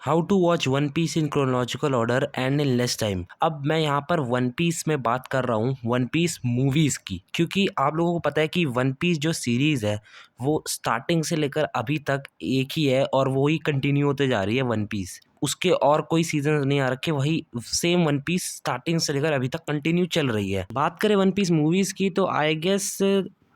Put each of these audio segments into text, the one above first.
How to watch One Piece in chronological order and in less time. अब मैं यहाँ पर वन पीस में बात कर रहा हूँ वन पीस मूवीज़ की, क्योंकि आप लोगों को पता है कि वन पीस जो सीरीज़ है वो स्टार्टिंग से लेकर अभी तक एक ही है और वो ही कंटिन्यू होते जा रही है वन पीस। उसके और कोई सीजन नहीं आ रखे, वही सेम वन पीस स्टार्टिंग से लेकर अभी तक कंटिन्यू चल रही है। बात करें वन पीस मूवीज़ की तो आई गेस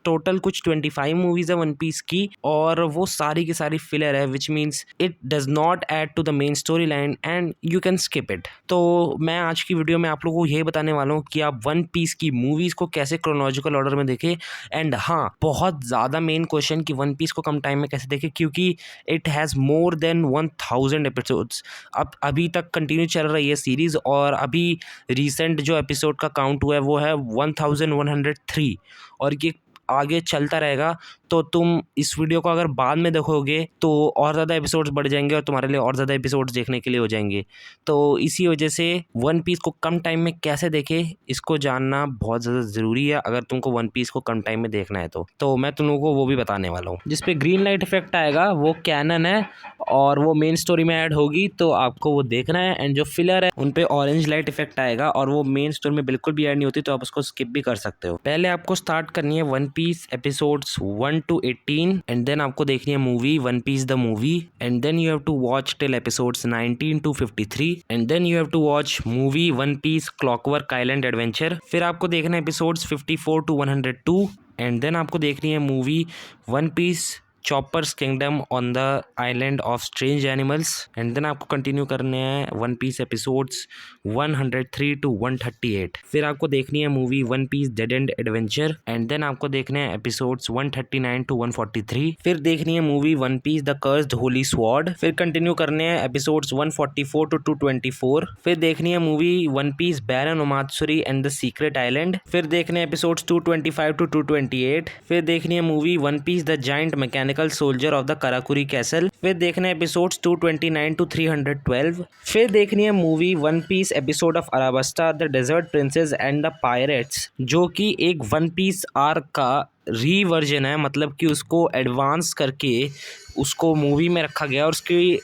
टोटल कुछ 25 मूवीज है वन पीस की, और वो सारी की सारी फिलर है, which means it does not add to the main story line and you can skip it. तो मैं आज की वीडियो में आप लोगों को यही बताने वाला हूँ कि आप वन पीस की मूवीज को कैसे क्रोनोलॉजिकल ऑर्डर में देखें। एंड हाँ, बहुत ज़्यादा मेन क्वेश्चन कि वन पीस को कम टाइम में कैसे देखें, क्योंकि it has more than 1000 episodes. अब अभी तक कंटिन्यू चल रही है सीरीज़, और अभी रिसेंट जो एपिसोड का काउंट हुआ है वो है 1103, और ये आगे चलता रहेगा। तो तुम इस वीडियो को अगर बाद में देखोगे तो और ज़्यादा एपिसोड्स बढ़ जाएंगे और तुम्हारे लिए और ज़्यादा एपिसोड्स देखने के लिए हो जाएंगे। तो इसी वजह से वन पीस को कम टाइम में कैसे देखें, इसको जानना बहुत ज़्यादा ज़रूरी है अगर तुमको वन पीस को कम टाइम में देखना है। तो मैं तुम लोगों को वो भी बताने वाला हूँ। जिस पे ग्रीन लाइट इफेक्ट आएगा वो कैनन है और वो मेन स्टोरी में ऐड होगी, तो आपको वो देखना है। एंड जो फिलर है उन पे ऑरेंज लाइट इफेक्ट आएगा और वो मेन स्टोरी में बिल्कुल भी ऐड नहीं होती, तो आप उसको स्किप भी कर सकते हो। पहले आपको स्टार्ट करनी है One Piece episodes 1 to 18, and then आपको देखनी है movie One Piece the movie, and then you have to watch till episodes 19 to 53, and then you have to watch movie One Piece Clockwork Island Adventure. फिर आपको देखना है episodes 54 to 102, and then आपको देखनी है movie One Piece Chopper's Kingdom on the Island of Strange Animals, and then आपको continue करने हैं वन पीस एपिसोड्स 103 to 138। फिर आपको देखनी है movie One Piece Dead End Adventure, and then आपको देखने हैं एपिसोड्स 139 to 143। फिर देखनी है movie One Piece the cursed holy sword. फिर कंटिन्यू करने हैं एपिसोड्स 144 to 224। फिर देखनी है movie One Piece Baron Omatsuri and the secret island. फिर देखने हैं एपिसोड्स 225 to 228। फिर देखनी है movie One Piece the giant mechanical soldier of the Karakuri castle. फिर देखने एपिसोड्स 229 to 312। फिर देखनी है movie One Piece episode of Alabasta the desert princess and the pirates, जो कि एक वन पीस आर्क का रीवर्जन है, मतलब कि उसको एडवांस करके उसको मूवी में रखा गया और उसकी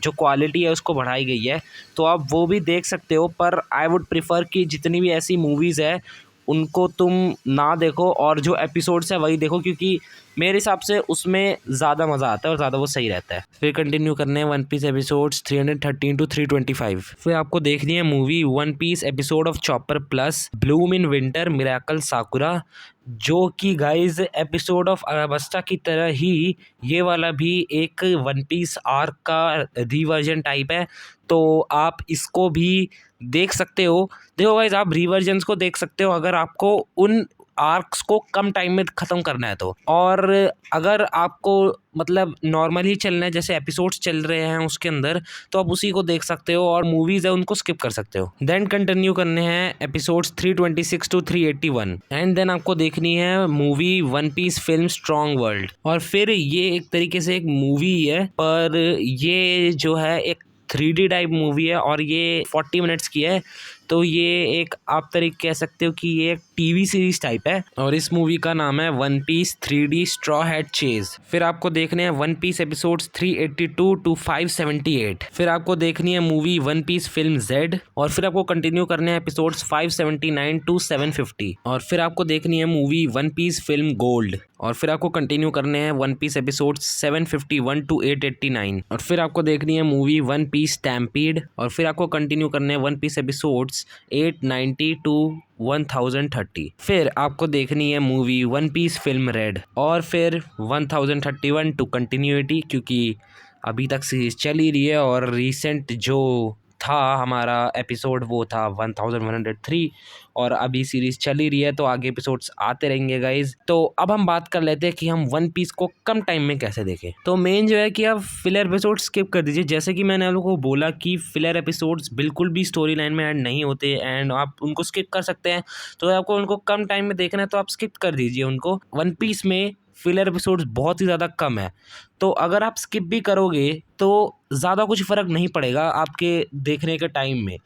जो क्वालिटी है उसको बढ़ाई गई है। तो आप वो भी देख सकते हो, पर आई वुड प्रिफर कि जितनी भी ऐसी मूवीज़ है उनको तुम ना देखो और जो एपिसोड्स है वही देखो, क्योंकि मेरे हिसाब से उसमें ज़्यादा मज़ा आता है और ज़्यादा वो सही रहता है। फिर कंटिन्यू करने हैं वन पीस एपिसोड्स 313 to 325। फिर आपको देखनी है movie One Piece episode of Chopper Plus Bloom in Winter Miracle Sakura, जो कि गाइज एपिसोड ऑफ अराबस्टा की तरह ही ये वाला भी एक वन पीस आर्क का रिवर्जन टाइप है। तो आप इसको भी देख सकते हो। देखो गाइज, आप रिवर्जन्स को देख सकते हो अगर आपको उन आर्क्स को कम टाइम में ख़त्म करना है तो, और अगर आपको मतलब नॉर्मली चलना है जैसे एपिसोड्स चल रहे हैं उसके अंदर, तो आप उसी को देख सकते हो, और मूवीज़ है उनको स्किप कर सकते हो। देन कंटिन्यू करने हैं एपिसोड्स 326 to 381, एंड देन आपको देखनी है movie One Piece Film Strong World. और फिर ये एक तरीके से एक मूवी है, पर ये जो है एक 3D टाइप मूवी है और ये 40 मिनट्स की है। तो ये एक आप तरीके कह सकते हो कि ये एक टीवी सीरीज टाइप है, और इस मूवी का नाम है One Piece 3D Straw Hat Chase. फिर आपको देखने हैं वन पीस एपिसोड्स 382 to 578। फिर आपको देखनी है movie One Piece Film Z, और फिर आपको कंटिन्यू करने हैं एपिसोड्स 579 to 750। और फिर आपको देखनी है movie One Piece Film Gold, और फिर आपको कंटिन्यू करने हैं वन पीस एपिसोड्स 751 to 889। और फिर आपको देखनी है मूवी वन पीस स्टैम्पीड, और फिर आपको कंटिन्यू करने हैं वन पीस एपिसोड्स 890 to 1030। फिर आपको देखनी है movie One Piece Film Red, और फिर 1031 टू कंटिन्यूटी, क्योंकि अभी तक सीरीज चल ही रही है और रिसेंट जो था हमारा एपिसोड वो था 1103, और अभी सीरीज चल ही रही है तो आगे एपिसोड्स आते रहेंगे गाइज। तो अब हम बात कर लेते हैं कि हम वन पीस को कम टाइम में कैसे देखें। तो मेन जो है कि आप फिलर एपिसोड स्किप कर दीजिए। जैसे कि मैंने आप लोगों को बोला कि फिलर एपिसोड्स बिल्कुल भी स्टोरी लाइन में ऐड नहीं होते एंड आप उनको स्किप कर सकते हैं। तो आपको उनको कम टाइम में देखना है तो आप स्किप कर दीजिए उनको। वन पीस में फिलर एपिसोड्स बहुत ही ज़्यादा कम है, तो अगर आप स्किप भी करोगे तो ज़्यादा कुछ फ़र्क नहीं पड़ेगा आपके देखने के टाइम में।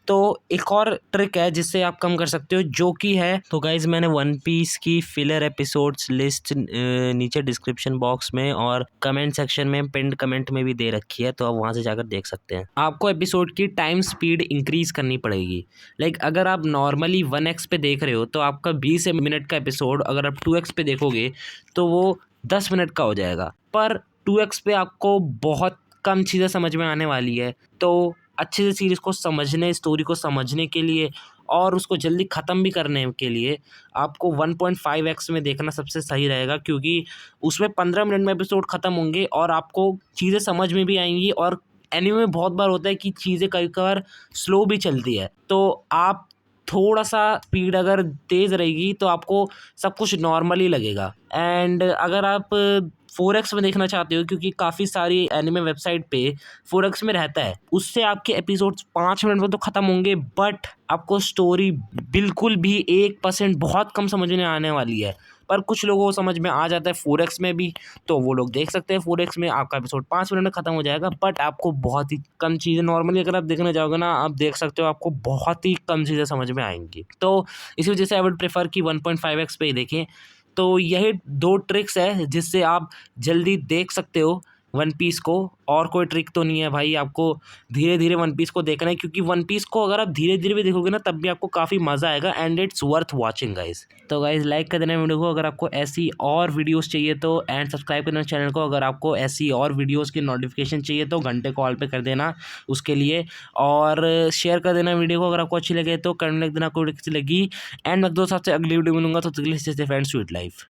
तो एक और ट्रिक है जिससे आप कम कर सकते हो, जो कि है, तो गाइज मैंने वन पीस की फिलर एपिसोड्स लिस्ट नीचे डिस्क्रिप्शन बॉक्स में और कमेंट सेक्शन में पिन्ड कमेंट में भी दे रखी है, तो आप वहां से जाकर देख सकते हैं। आपको एपिसोड की टाइम स्पीड इंक्रीज करनी पड़ेगी। लाइक अगर आप नॉर्मली 1x पे देख रहे हो तो आपका 20 मिनट का एपिसोड अगर आप 2x पे देखोगे तो वो 10 मिनट का हो जाएगा। पर 2x पे आपको बहुत कम चीज़ें समझ में आने वाली है, तो अच्छे से सीरीज़ को समझने, स्टोरी को समझने के लिए और उसको जल्दी ख़त्म भी करने के लिए आपको 1.5x में देखना सबसे सही रहेगा, क्योंकि उसमें 15 मिनट में एपिसोड ख़त्म होंगे और आपको चीज़ें समझ में भी आएंगी। और एनीमे में बहुत बार होता है कि चीज़ें कई बार स्लो भी चलती है, तो आप थोड़ा सा स्पीड अगर तेज़ रहेगी तो आपको सब कुछ नॉर्मली लगेगा। एंड अगर आप 4x में देखना चाहते हो, क्योंकि काफ़ी सारी एनिमे वेबसाइट पे 4x में रहता है, उससे आपके एपिसोड्स 5 मिनट में तो ख़त्म होंगे, बट आपको स्टोरी बिल्कुल भी 1% बहुत कम समझ में आने वाली है। पर कुछ लोगों को समझ में आ जाता है 4x में भी, तो वो लोग देख सकते हैं 4x में, आपका एपिसोड 5 मिनट में ख़त्म हो जाएगा। बट आपको बहुत ही कम चीज़ें, नॉर्मली अगर आप देखने जाओगे ना, आप देख सकते हो आपको बहुत ही कम चीज़ें समझ में आएंगी। तो इसी वजह से आई वुड प्रेफर कि 1.5x पे ही देखें। तो यही 2 ट्रिक्स है जिससे आप जल्दी देख सकते हो वन पीस को। और कोई ट्रिक तो नहीं है भाई, आपको धीरे धीरे वन पीस को देखना है, क्योंकि वन पीस को अगर आप धीरे धीरे भी देखोगे ना तब भी आपको काफ़ी मज़ा आएगा and it's worth watching guys. तो गाइज लाइक कर देना वीडियो को अगर आपको ऐसी और वीडियोस चाहिए तो, एंड सब्सक्राइब करना चैनल को अगर आपको ऐसी और वीडियोस की नोटिफिकेशन चाहिए तो घंटे कॉल पे कर देना उसके लिए। और शेयर कर देना वीडियो को अगर आपको अच्छी लगे तो, कमेंट लिख देना कोई अच्छी लगी। एंड मैं दोस्त आपसे अगली वीडियो मिलूंगा, तो फ्रेंड्स स्वीट लाइफ।